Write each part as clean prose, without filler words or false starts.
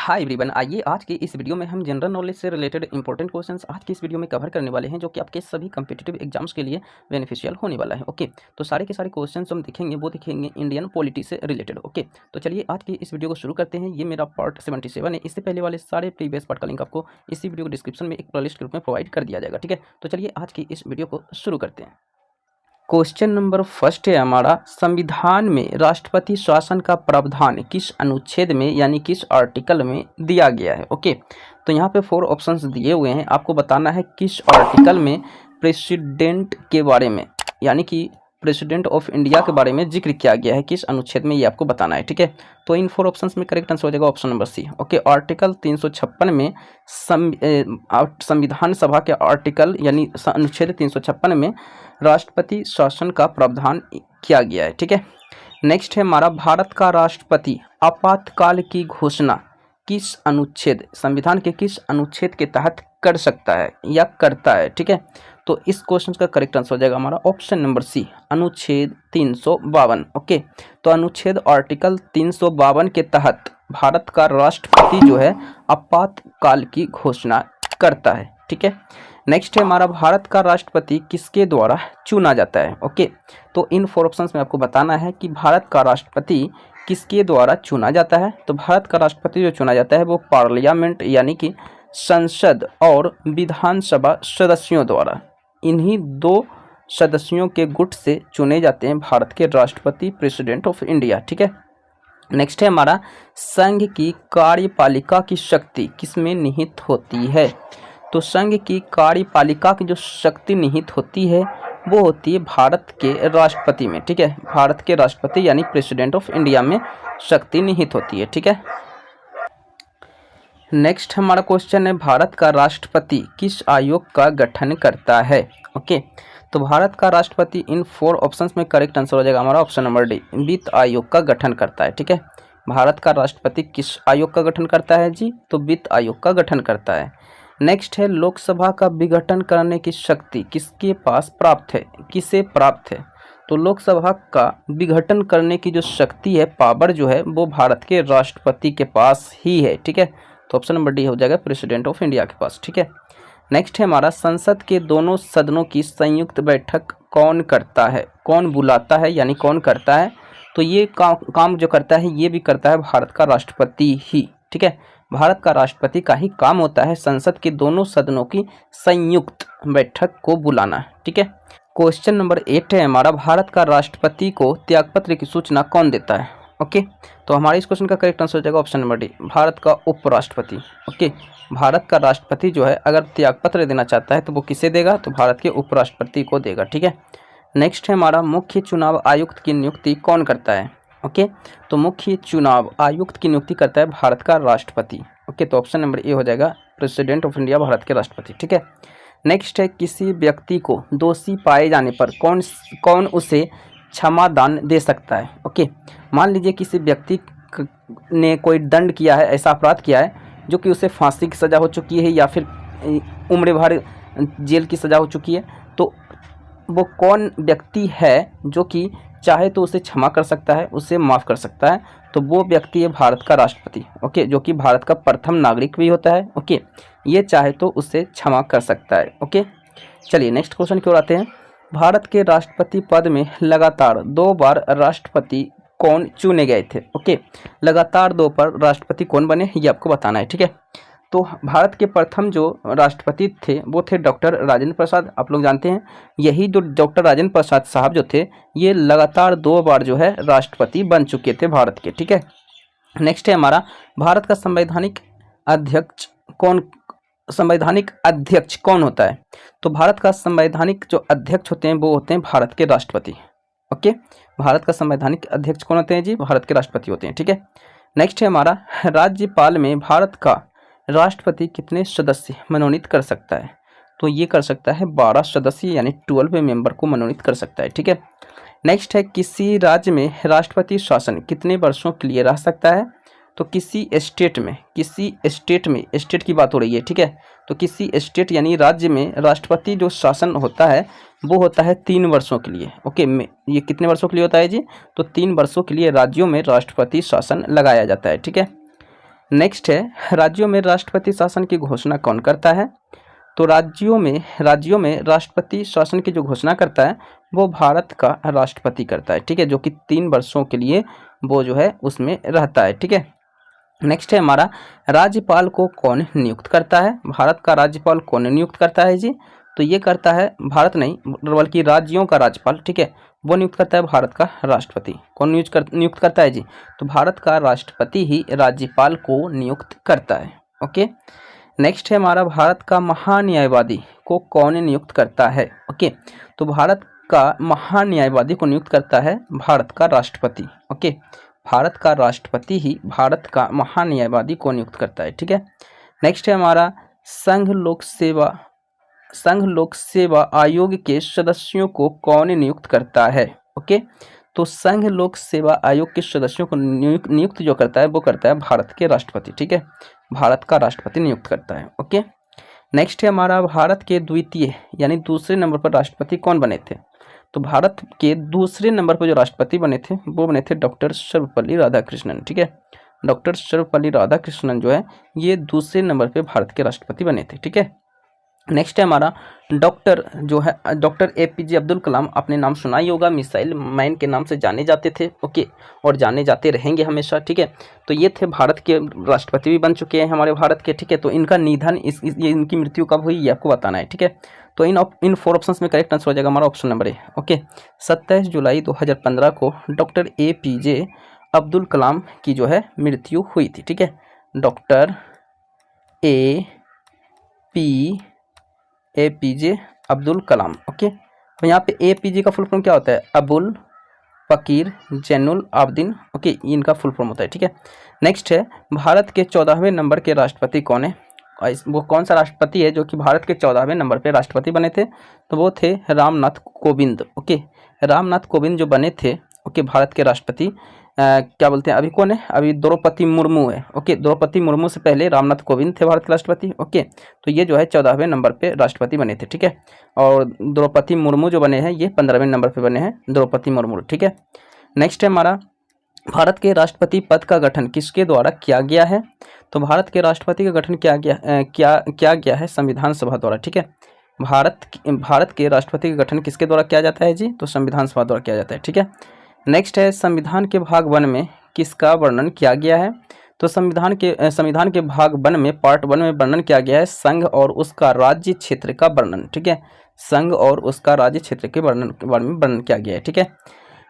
Hi everyone, आइए आज के इस वीडियो में हम जनरल नॉलेज से रिलेटेड इंपॉर्टेंट क्वेश्चंस आज की इस वीडियो में कवर करने वाले हैं, जो कि आपके सभी कम्पिटिटिव एग्जाम्स के लिए बेनिफिशियल होने वाला है। ओके, तो सारे के सारे क्वेश्चंस हम देखेंगे, वो देखेंगे इंडियन पॉलिटी से रिलेटेड। ओके, तो चलिए आज की इस वीडियो को शुरू करते हैं। ये मेरा पार्ट 77 है। इससे पहले वाले सारे प्रीवियस पार्ट का लिंक आपको इसी वीडियो को डिस्क्रिप्शन में एक प्लेलिस्ट के रूप में प्रोवाइड कर दिया जाएगा। ठीक है, तो चलिए आज की इस वीडियो को शुरू करते हैं। क्वेश्चन नंबर फर्स्ट है हमारा, संविधान में राष्ट्रपति शासन का प्रावधान किस अनुच्छेद में यानी किस आर्टिकल में दिया गया है। ओके, तो यहाँ पे 4 ऑप्शंस दिए हुए हैं, आपको बताना है किस आर्टिकल में प्रेसिडेंट के बारे में यानी कि प्रेसिडेंट ऑफ इंडिया के बारे में जिक्र किया गया है, किस अनुच्छेद में, ये आपको बताना है। ठीक है, तो इन 4 ऑप्शंस में करेक्ट आंसर हो जाएगा option number C. Okay, article 356 में संविधान सभा के आर्टिकल यानी अनुच्छेद 356 में राष्ट्रपति शासन का प्रावधान किया गया है। ठीक है, नेक्स्ट है हमारा, भारत का राष्ट्रपति आपातकाल की घोषणा किस अनुच्छेद, संविधान के किस अनुच्छेद के तहत कर सकता है या करता है। ठीक है, तो इस क्वेश्चन का करेक्ट आंसर हो जाएगा हमारा ऑप्शन नंबर सी, अनुच्छेद 352। ओके, तो अनुच्छेद आर्टिकल 352 के तहत भारत का राष्ट्रपति जो है आपातकाल की घोषणा करता है। ठीक है, नेक्स्ट है हमारा, भारत का राष्ट्रपति किसके द्वारा चुना जाता है। ओके, तो इन 4 ऑप्शंस में आपको बताना है कि भारत का राष्ट्रपति किसके द्वारा चुना जाता है। तो भारत का राष्ट्रपति जो चुना जाता है वो पार्लियामेंट यानी कि संसद और विधानसभा सदस्यों द्वारा, इन्हीं 2 सदस्यों के गुट से चुने जाते हैं भारत के राष्ट्रपति, प्रेसिडेंट ऑफ इंडिया। ठीक है, नेक्स्ट है हमारा, संघ की कार्यपालिका की शक्ति किसमें निहित होती है। तो संघ की कार्यपालिका की जो शक्ति निहित होती है वो होती है भारत के राष्ट्रपति में। ठीक है, भारत के राष्ट्रपति यानी प्रेसिडेंट ऑफ इंडिया में शक्ति निहित होती है। ठीक है, नेक्स्ट हमारा क्वेश्चन है, भारत का राष्ट्रपति किस आयोग का गठन करता है। ओके, तो भारत का राष्ट्रपति इन 4 ऑप्शंस में करेक्ट आंसर हो जाएगा हमारा ऑप्शन नंबर डी, वित्त आयोग का गठन करता है। ठीक है, भारत का राष्ट्रपति किस आयोग का गठन करता है जी, तो वित्त आयोग का गठन करता है। नेक्स्ट है, लोकसभा का विघटन करने की शक्ति किसके पास प्राप्त है, किसे प्राप्त है। तो लोकसभा का विघटन करने की जो शक्ति है, पावर जो है, वो भारत के राष्ट्रपति के पास ही है। ठीक है, तो ऑप्शन नंबर डी हो जाएगा प्रेसिडेंट ऑफ इंडिया के पास। ठीक है, नेक्स्ट है हमारा, संसद के दोनों सदनों की संयुक्त बैठक कौन करता है, कौन बुलाता है यानी कौन करता है। तो ये काम जो करता है ये भी करता है भारत का राष्ट्रपति ही। ठीक है, भारत का राष्ट्रपति का ही काम होता है संसद के दोनों सदनों की संयुक्त बैठक को बुलाना। ठीक है, क्वेश्चन नंबर 8 है हमारा, भारत का राष्ट्रपति को त्यागपत्र की सूचना कौन देता है। ओके, तो हमारे इस क्वेश्चन का करेक्ट आंसर हो जाएगा ऑप्शन नंबर डी, भारत का उपराष्ट्रपति। ओके, भारत का राष्ट्रपति जो है अगर त्यागपत्र देना चाहता है तो वो किसे देगा, तो भारत के उपराष्ट्रपति को देगा। ठीक है, नेक्स्ट है हमारा, मुख्य चुनाव आयुक्त की नियुक्ति कौन करता है। ओके, तो मुख्य चुनाव आयुक्त की नियुक्ति करता है भारत का राष्ट्रपति। ओके, तो ऑप्शन नंबर ए हो जाएगा प्रेसिडेंट ऑफ इंडिया, भारत के राष्ट्रपति। ठीक है, नेक्स्ट है, किसी व्यक्ति को दोषी पाए जाने पर कौन उसे क्षमा दान दे सकता है। ओके, मान लीजिए किसी व्यक्ति ने कोई दंड किया है, ऐसा अपराध किया है जो कि उसे फांसी की सज़ा हो चुकी है या फिर उम्र भर जेल की सज़ा हो चुकी है, तो वो कौन व्यक्ति है जो कि चाहे तो उसे क्षमा कर सकता है, उसे माफ़ कर सकता है। तो वो व्यक्ति है भारत का राष्ट्रपति। ओके, जो कि भारत का प्रथम नागरिक भी होता है। ओके, ये चाहे तो उसे क्षमा कर सकता है। ओके, चलिए नेक्स्ट क्वेश्चन की ओर आते हैं। भारत के राष्ट्रपति पद में लगातार 2 बार राष्ट्रपति कौन चुने गए थे। ओके, लगातार 2 बार राष्ट्रपति कौन बने ये आपको बताना है। ठीक है, तो भारत के प्रथम जो राष्ट्रपति थे वो थे डॉक्टर राजेंद्र प्रसाद। आप लोग जानते हैं यही जो डॉक्टर राजेंद्र प्रसाद साहब जो थे ये लगातार 2 बार जो है राष्ट्रपति बन चुके थे भारत के। ठीक है, नेक्स्ट है हमारा, भारत का संवैधानिक अध्यक्ष कौन होता है। तो भारत का संवैधानिक जो अध्यक्ष होते हैं वो होते हैं भारत के राष्ट्रपति। ओके, भारत का संवैधानिक अध्यक्ष कौन होते हैं जी, भारत के राष्ट्रपति होते हैं। ठीक है, नेक्स्ट है हमारा, राज्यपाल में भारत का राष्ट्रपति कितने सदस्य मनोनीत कर सकता है। तो ये कर सकता है 12 सदस्य यानी 12 मेंबर को मनोनीत कर सकता है। ठीक है, नेक्स्ट है, किसी राज्य में राष्ट्रपति शासन कितने वर्षों के लिए रह सकता है। तो किसी स्टेट में स्टेट की बात हो रही है। ठीक है, तो किसी स्टेट यानी राज्य में राष्ट्रपति जो शासन होता है वो होता है 3 वर्षों के लिए। ओके, ये कितने वर्षों के लिए होता है जी, तो 3 वर्षों के लिए राज्यों में राष्ट्रपति शासन लगाया जाता है। ठीक है, नेक्स्ट है, राज्यों में राष्ट्रपति शासन की घोषणा कौन करता है? तो राज्यों में राष्ट्रपति शासन की जो घोषणा करता है वो भारत का राष्ट्रपति करता है, ठीक है, जो कि 3 वर्षों के लिए वो जो है उसमें रहता है, ठीक है। नेक्स्ट है हमारा, राज्यपाल को कौन नियुक्त करता है? भारत का राज्यपाल कौन नियुक्त करता है जी? तो ये करता है भारत नहीं बल्कि राज्यों का राज्यपाल, ठीक है, वो नियुक्त करता है भारत का राष्ट्रपति। कौन नियुक्त करता है जी? तो भारत का राष्ट्रपति ही राज्यपाल को नियुक्त करता है। ओके, नेक्स्ट है हमारा, भारत का महान्यायवादी को कौन नियुक्त करता है? ओके, तो भारत का महान्यायवादी को नियुक्त करता है भारत का राष्ट्रपति। ओके, भारत का राष्ट्रपति ही भारत का महान्यायवादी को नियुक्त करता है, ठीक है। नेक्स्ट है हमारा, संघ लोक सेवा आयोग के सदस्यों को कौन नियुक्त करता है? ओके, तो संघ लोक सेवा आयोग के सदस्यों को नियुक्त जो करता है वो करता है भारत के राष्ट्रपति, ठीक है, भारत का राष्ट्रपति नियुक्त करता है। ओके, नेक्स्ट है हमारा, भारत के द्वितीय यानी दूसरे नंबर पर राष्ट्रपति कौन बने थे? तो भारत के दूसरे नंबर पर जो राष्ट्रपति बने थे वो बने थे डॉक्टर सर्वपल्ली राधाकृष्णन, ठीक है, डॉक्टर सर्वपल्ली राधाकृष्णन जो है ये दूसरे नंबर पे भारत के राष्ट्रपति बने थे, ठीक है। नेक्स्ट है हमारा, डॉक्टर APJ अब्दुल कलाम, आपने नाम सुना ही होगा, मिसाइल मैन के नाम से जाने जाते थे। ओके, और जाने जाते रहेंगे हमेशा, ठीक है। तो ये थे भारत के राष्ट्रपति भी बन चुके हैं हमारे भारत के, ठीक है। तो इनका निधन ये इनकी मृत्यु कब हुई ये आपको बताना है, ठीक है। तो इन 4 ऑप्शंस में करेक्ट आंसर हो जाएगा हमारा ऑप्शन नंबर ए। ओके, 27 जुलाई 2015 को डॉक्टर APJ अब्दुल कलाम की जो है मृत्यु हुई थी, ठीक है, doctor APJ Abdul Kalam. Okay, तो यहाँ पे APJ का फुल फॉर्म क्या होता है? अबुल फकीर जैनुल आबदीन। ओके, इनका फुल फॉर्म होता है, ठीक है। नेक्स्ट है, भारत के 14वें नंबर के राष्ट्रपति कौन है? वो कौन सा राष्ट्रपति है जो कि भारत के 14वें नंबर पे राष्ट्रपति बने थे? तो वो थे रामनाथ कोविंद। ओके, रामनाथ कोविंद जो बने थे, ओके, भारत के राष्ट्रपति क्या बोलते हैं, अभी कौन है? अभी द्रौपदी मुर्मू है। ओके, द्रौपदी मुर्मू से पहले रामनाथ कोविंद थे भारत के राष्ट्रपति। ओके, तो ये जो है 14वें नंबर पे राष्ट्रपति बने थे, ठीक है। और द्रौपदी मुर्मू जो बने हैं ये 15वें नंबर पे बने हैं, द्रौपदी मुर्मू, ठीक है। नेक्स्ट है हमारा, भारत के राष्ट्रपति पद का गठन किसके द्वारा किया गया है? तो भारत के राष्ट्रपति का गठन किया गया है संविधान सभा द्वारा, ठीक है। भारत के राष्ट्रपति का गठन किसके द्वारा किया जाता है जी? तो संविधान सभा द्वारा किया जाता है, ठीक है। नेक्स्ट है, संविधान के भाग 1 में किसका वर्णन किया गया है? तो संविधान के भाग 1 में पार्ट 1 में वर्णन किया गया है संघ और उसका राज्य क्षेत्र का वर्णन, ठीक है, संघ और उसका राज्य क्षेत्र के बारे में वर्णन किया गया है, ठीक है।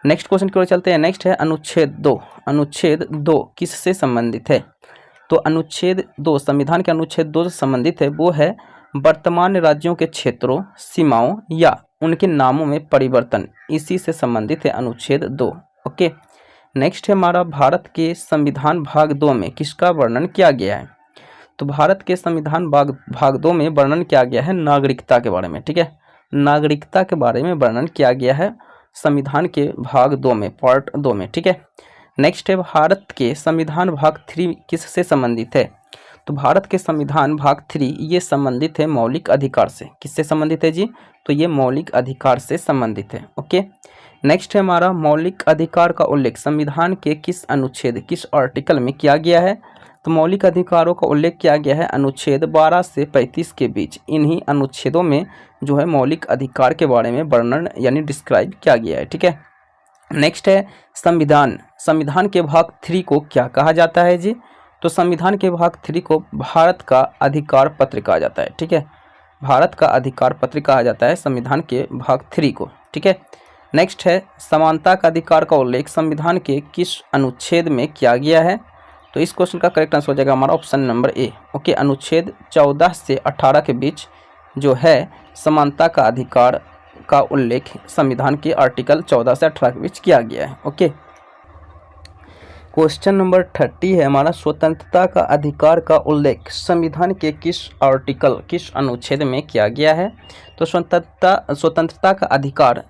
नेक्स्ट क्वेश्चन की ओर चलते हैं। नेक्स्ट है, अनुच्छेद 2 किससे संबंधित है? तो अनुच्छेद 2 संविधान के अनुच्छेद 2 से संबंधित है, वो है वर्तमान राज्यों के क्षेत्रों, सीमाओं या उनके नामों में परिवर्तन, इसी से संबंधित है अनुच्छेद 2। ओके, नेक्स्ट है हमारा, भारत के संविधान भाग 2 में किसका वर्णन किया गया है? तो भारत के संविधान भाग 2 में वर्णन किया गया है नागरिकता के बारे में, ठीक है, नागरिकता के बारे में वर्णन किया गया है संविधान के भाग 2 में, पार्ट 2 में, ठीक है। नेक्स्ट है, भारत के संविधान भाग 3 किससे संबंधित है? तो भारत के संविधान भाग 3 ये संबंधित है मौलिक अधिकार से। किससे संबंधित है जी? तो ये मौलिक अधिकार से संबंधित है। ओके, नेक्स्ट है हमारा, मौलिक अधिकार का उल्लेख संविधान के किस अनुच्छेद, किस आर्टिकल में किया गया है? तो मौलिक अधिकारों का उल्लेख किया गया है अनुच्छेद 12 से 35 के बीच। इन्हीं अनुच्छेदों में जो है मौलिक अधिकार के बारे में वर्णन यानी डिस्क्राइब किया गया है, ठीक है। नेक्स्ट है, संविधान के भाग 3 को क्या कहा जाता है जी? तो संविधान के भाग 3 को भारत का अधिकार पत्र कहा जाता है, ठीक है, भारत का अधिकार पत्र कहा जाता है संविधान के भाग 3 को, ठीक है। नेक्स्ट है, समानता का अधिकार का उल्लेख संविधान के किस अनुच्छेद में किया गया है? तो इस क्वेश्चन का करेक्ट आंसर हो जाएगा हमारा ऑप्शन नंबर ए। ओके, अनुच्छेद 14 से 18 के बीच जो है समानता का अधिकार का उल्लेख संविधान के आर्टिकल 14 से 18 के बीच किया गया है। ओके, क्वेश्चन नंबर 30 है हमारा, स्वतंत्रता का अधिकार का उल्लेख संविधान के किस आर्टिकल, किस अनुच्छेद में किया गया है? तो स्वतंत्रता का अधिकार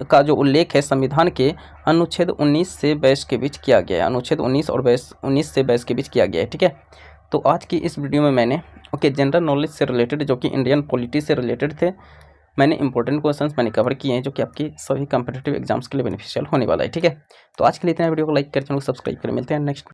का जो उल्लेख है संविधान के अनुच्छेद 19 से 22 के बीच किया गया है, अनुच्छेद 19 से 22 के बीच किया गया है, ठीक है। तो आज की इस वीडियो में मैंने जनरल नॉलेज से रिलेटेड जो कि इंडियन पॉलिटी से रिलेटेड थे, मैंने इंपॉर्टेंट क्वेश्चंस मैंने कवर किए हैं जो कि आपके सभी कॉम्पिटिटिव एग्जाम्स के लिए बेनिफिशियल होने वाला है, ठीक है। तो आज के लिए इतना, वीडियो को लाइक कर, चैनल को सब्सक्राइब करें। मिलते हैं नेक्स्ट